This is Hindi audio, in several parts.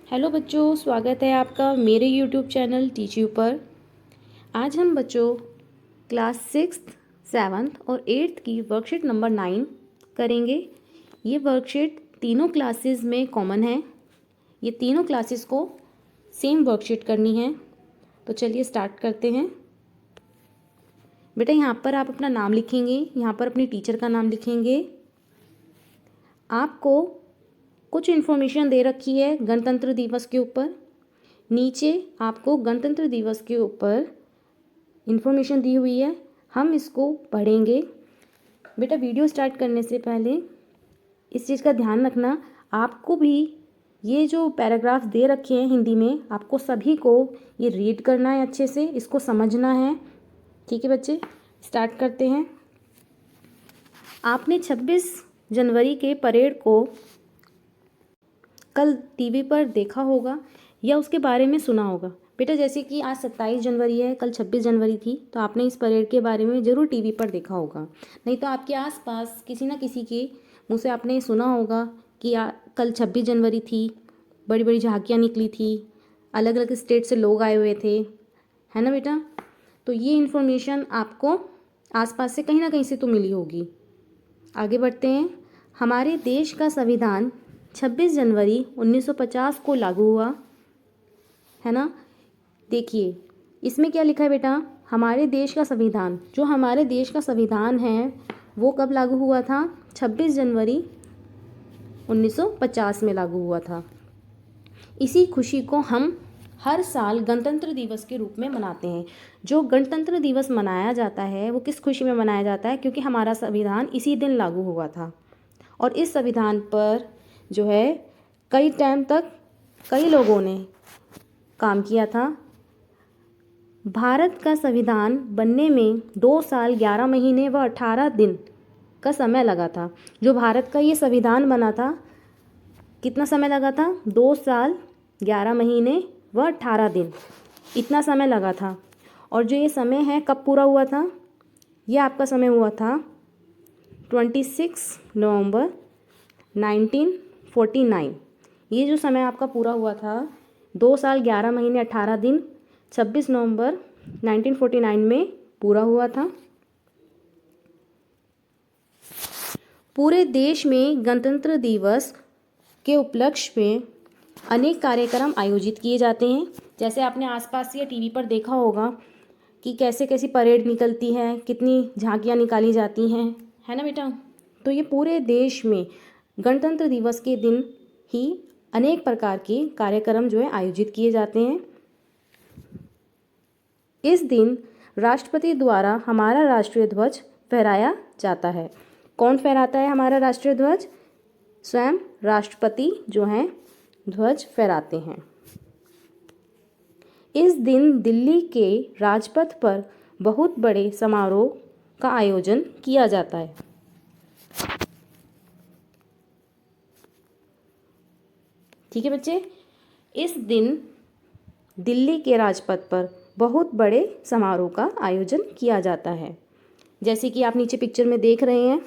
हेलो बच्चों, स्वागत है आपका मेरे यूट्यूब चैनल टीच यू पर। आज हम बच्चों क्लास 6th, 7th और 8th की वर्कशीट नंबर 9 करेंगे। ये वर्कशीट तीनों क्लासेस में कॉमन है। ये तीनों क्लासेस को सेम वर्कशीट करनी है। तो चलिए स्टार्ट करते हैं। बेटा यहाँ पर आप अपना नाम लिखेंगे, यहाँ पर अपनी टीचर का नाम लिखेंगे। आपको कुछ इन्फॉर्मेशन दे रखी है गणतंत्र दिवस के ऊपर। नीचे आपको गणतंत्र दिवस के ऊपर इन्फॉर्मेशन दी हुई है, हम इसको पढ़ेंगे। बेटा वीडियो स्टार्ट करने से पहले इस चीज़ का ध्यान रखना, आपको भी ये जो पैराग्राफ दे रखे हैं हिंदी में, आपको सभी को ये रीड करना है, अच्छे से इसको समझना है। ठीक है बच्चे, स्टार्ट करते हैं। आपने 26 जनवरी के परेड को कल टीवी पर देखा होगा या उसके बारे में सुना होगा। बेटा जैसे कि आज 27 जनवरी है, कल 26 जनवरी थी, तो आपने इस परेड के बारे में ज़रूर टीवी पर देखा होगा। नहीं तो आपके आसपास किसी ना किसी के मुँह से आपने सुना होगा कि कल 26 जनवरी थी, बड़ी बड़ी झांकियाँ निकली थी, अलग अलग स्टेट से लोग आए हुए थे, है ना बेटा। तो ये इन्फॉर्मेशन आपको आसपास से कहीं ना कहीं से तो मिली होगी। आगे बढ़ते हैं। हमारे देश का संविधान 26 जनवरी 1950 को लागू हुआ, है ना। देखिए इसमें क्या लिखा है बेटा, हमारे देश का संविधान, जो हमारे देश का संविधान है वो कब लागू हुआ था? 26 जनवरी 1950 में लागू हुआ था। इसी खुशी को हम हर साल गणतंत्र दिवस के रूप में मनाते हैं। जो गणतंत्र दिवस मनाया जाता है वो किस खुशी में मनाया जाता है? क्योंकि हमारा संविधान इसी दिन लागू हुआ था और इस संविधान पर जो है कई टाइम तक कई लोगों ने काम किया था। भारत का संविधान बनने में 2 साल 11 महीने व 18 दिन का समय लगा था। जो भारत का ये संविधान बना था, कितना समय लगा था? 2 साल 11 महीने व 18 दिन, इतना समय लगा था। और जो ये समय है कब पूरा हुआ था? ये आपका समय हुआ था 26 नवंबर 1949। ये जो समय आपका पूरा हुआ था, 2 साल 11 महीने 18 दिन, 26 नवंबर 1949 में पूरा हुआ था। पूरे देश में गणतंत्र दिवस के उपलक्ष्य में अनेक कार्यक्रम आयोजित किए जाते हैं। जैसे आपने आसपास या टीवी पर देखा होगा कि कैसे कैसी परेड निकलती है, कितनी झांकियाँ निकाली जाती हैं, है ना बेटा। तो ये पूरे देश में गणतंत्र दिवस के दिन ही अनेक प्रकार के कार्यक्रम जो है आयोजित किए जाते हैं। इस दिन राष्ट्रपति द्वारा हमारा राष्ट्रीय ध्वज फहराया जाता है। कौन फहराता है हमारा राष्ट्रीय ध्वज? स्वयं राष्ट्रपति जो हैं ध्वज फहराते हैं। इस दिन दिल्ली के राजपथ पर बहुत बड़े समारोह का आयोजन किया जाता है। ठीक है बच्चे, इस दिन दिल्ली के राजपथ पर बहुत बड़े समारोह का आयोजन किया जाता है। जैसे कि आप नीचे पिक्चर में देख रहे हैं,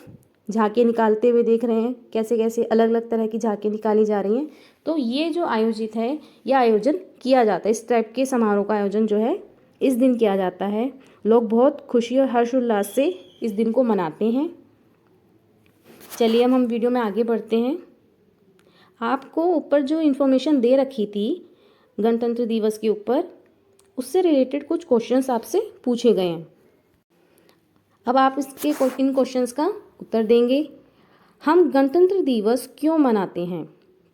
झांकियाँ निकालते हुए देख रहे हैं, कैसे कैसे अलग अलग तरह की झांकियाँ निकाली जा रही हैं। तो ये जो आयोजित है, यह आयोजन किया जाता है, इस टाइप के समारोह का आयोजन जो है इस दिन किया जाता है। लोग बहुत खुशी और हर्षोल्लास से इस दिन को मनाते हैं। चलिए अब हम वीडियो में आगे बढ़ते हैं। आपको ऊपर जो इन्फॉर्मेशन दे रखी थी गणतंत्र दिवस के ऊपर, उससे रिलेटेड कुछ क्वेश्चंस आपसे पूछे गए हैं। अब आप इन क्वेश्चंस का उत्तर देंगे। हम गणतंत्र दिवस क्यों मनाते हैं?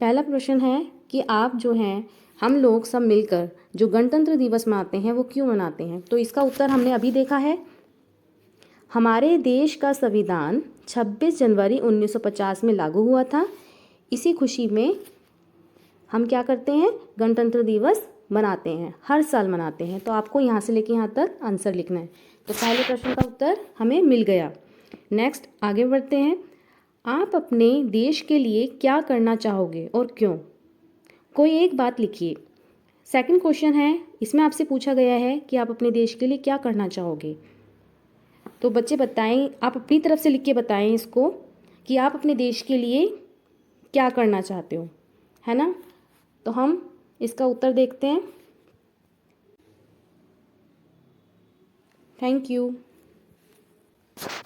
पहला प्रश्न है कि आप जो हैं, हम लोग सब मिलकर जो गणतंत्र दिवस मनाते हैं वो क्यों मनाते हैं? तो इसका उत्तर हमने अभी देखा है। हमारे देश का संविधान 26 जनवरी 1950 में लागू हुआ था। इसी खुशी में हम क्या करते हैं? गणतंत्र दिवस मनाते हैं, हर साल मनाते हैं। तो आपको यहाँ से लेके यहाँ तक आंसर लिखना है। तो पहले प्रश्न का उत्तर हमें मिल गया। नेक्स्ट आगे बढ़ते हैं। आप अपने देश के लिए क्या करना चाहोगे और क्यों? कोई एक बात लिखिए। सेकंड क्वेश्चन है, इसमें आपसे पूछा गया है कि आप अपने देश के लिए क्या करना चाहोगे। तो बच्चे बताएं, आप अपनी तरफ से लिख के बताएं इसको कि आप अपने देश के लिए क्या करना चाहते हो, है ना। तो हम इसका उत्तर देखते हैं। Thank you.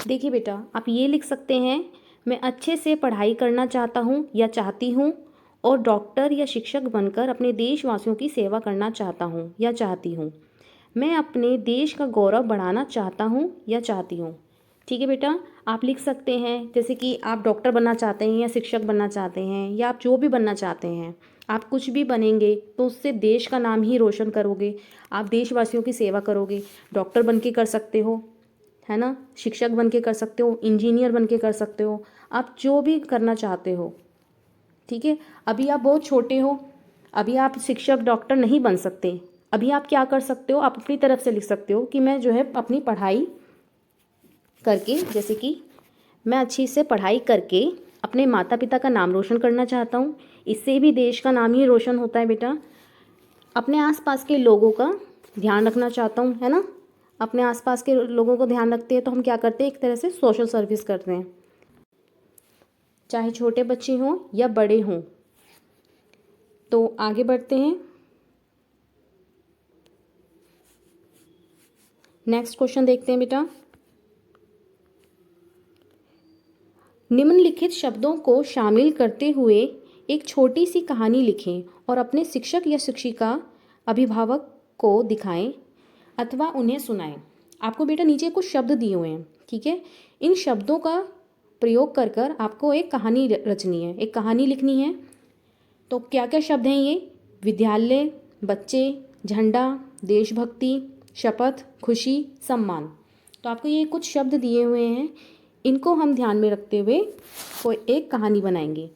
देखिए बेटा, आप ये लिख सकते हैं, मैं अच्छे से पढ़ाई करना चाहता हूँ या चाहती हूँ और डॉक्टर या शिक्षक बनकर अपने देशवासियों की सेवा करना चाहता हूँ या चाहती हूँ। मैं अपने देश का गौरव बढ़ाना चाहता हूँ या चाहती हूँ। ठीक है बेटा, आप लिख सकते हैं जैसे कि आप डॉक्टर बनना चाहते हैं या शिक्षक बनना चाहते हैं या आप जो भी बनना चाहते हैं, आप कुछ भी बनेंगे तो उससे देश का नाम ही रोशन करोगे, आप देशवासियों की सेवा करोगे। डॉक्टर बन के कर सकते हो, है ना, शिक्षक बन के कर सकते हो, इंजीनियर बन के कर सकते हो, आप जो भी करना चाहते हो। ठीक है, अभी आप बहुत छोटे हो, अभी आप शिक्षक डॉक्टर नहीं बन सकते। अभी आप क्या कर सकते हो, आप अपनी तरफ से लिख सकते हो कि मैं जो है अपनी पढ़ाई करके, जैसे कि मैं अच्छी से पढ़ाई करके अपने माता पिता का नाम रोशन करना चाहता हूँ। इससे भी देश का नाम ही रोशन होता है बेटा। अपने आसपास के लोगों का ध्यान रखना चाहता हूँ, है ना। अपने आसपास के लोगों को ध्यान रखते हैं तो हम क्या करते हैं, एक तरह से सोशल सर्विस करते हैं, चाहे छोटे बच्चे हों या बड़े हों। तो आगे बढ़ते हैं। नेक्स्ट क्वेश्चन देखते हैं बेटा। निम्नलिखित शब्दों को शामिल करते हुए एक छोटी सी कहानी लिखें और अपने शिक्षक या शिक्षिका, अभिभावक को दिखाएं अथवा उन्हें सुनाएं। आपको बेटा नीचे कुछ शब्द दिए हुए हैं, ठीक है। इन शब्दों का प्रयोग कर कर आपको एक कहानी रचनी है, एक कहानी लिखनी है। तो क्या क्या शब्द हैं ये? विद्यालय, बच्चे, झंडा, देशभक्ति, शपथ, खुशी, सम्मान। तो आपको ये कुछ शब्द दिए हुए हैं, इनको हम ध्यान में रखते हुए कोई एक कहानी बनाएंगे।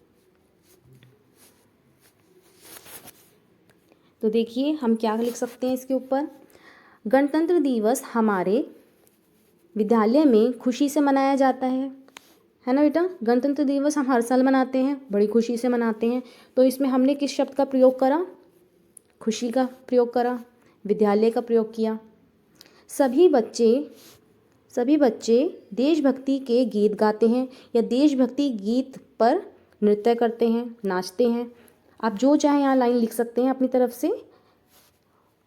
तो देखिए हम क्या लिख सकते हैं इसके ऊपर। गणतंत्र दिवस हमारे विद्यालय में खुशी से मनाया जाता है ना बेटा। गणतंत्र दिवस हम हर साल मनाते हैं, बड़ी खुशी से मनाते हैं। तो इसमें हमने किस शब्द का प्रयोग करा? खुशी का प्रयोग करा, विद्यालय का प्रयोग किया। सभी बच्चे देशभक्ति के गीत गाते हैं या देशभक्ति गीत पर नृत्य करते हैं, नाचते हैं। आप जो चाहें यहाँ लाइन लिख सकते हैं अपनी तरफ से।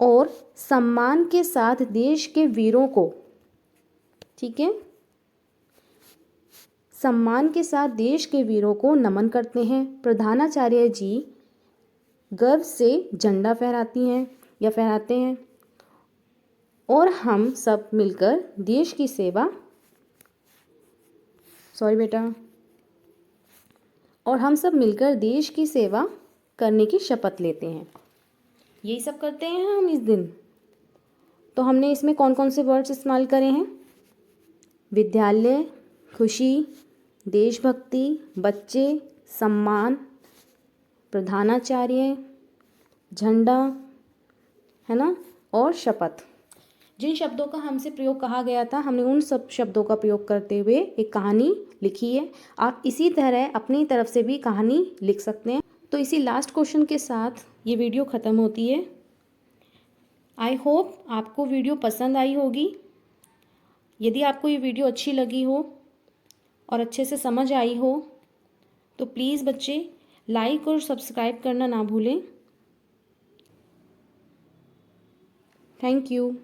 और सम्मान के साथ देश के वीरों को, ठीक है, सम्मान के साथ देश के वीरों को नमन करते हैं। प्रधानाचार्य जी गर्व से झंडा फहराती हैं या फहराते हैं। और हम सब मिलकर देश की सेवा, और हम सब मिलकर देश की सेवा करने की शपथ लेते हैं। यही सब करते हैं हम इस दिन। तो हमने इसमें कौन कौन से वर्ड्स इस्तेमाल करे हैं? विद्यालय, खुशी, देशभक्ति, बच्चे, सम्मान, प्रधानाचार्य, झंडा, है ना, और शपथ। जिन शब्दों का हमसे प्रयोग कहा गया था, हमने उन सब शब्दों का प्रयोग करते हुए एक कहानी लिखी है। आप इसी तरह अपनी तरफ से भी कहानी लिख सकते हैं। तो इसी लास्ट क्वेश्चन के साथ ये वीडियो ख़त्म होती है। आई होप आपको वीडियो पसंद आई होगी। यदि आपको ये वीडियो अच्छी लगी हो और अच्छे से समझ आई हो तो प्लीज़ बच्चे लाइक और सब्सक्राइब करना ना भूलें। Thank you.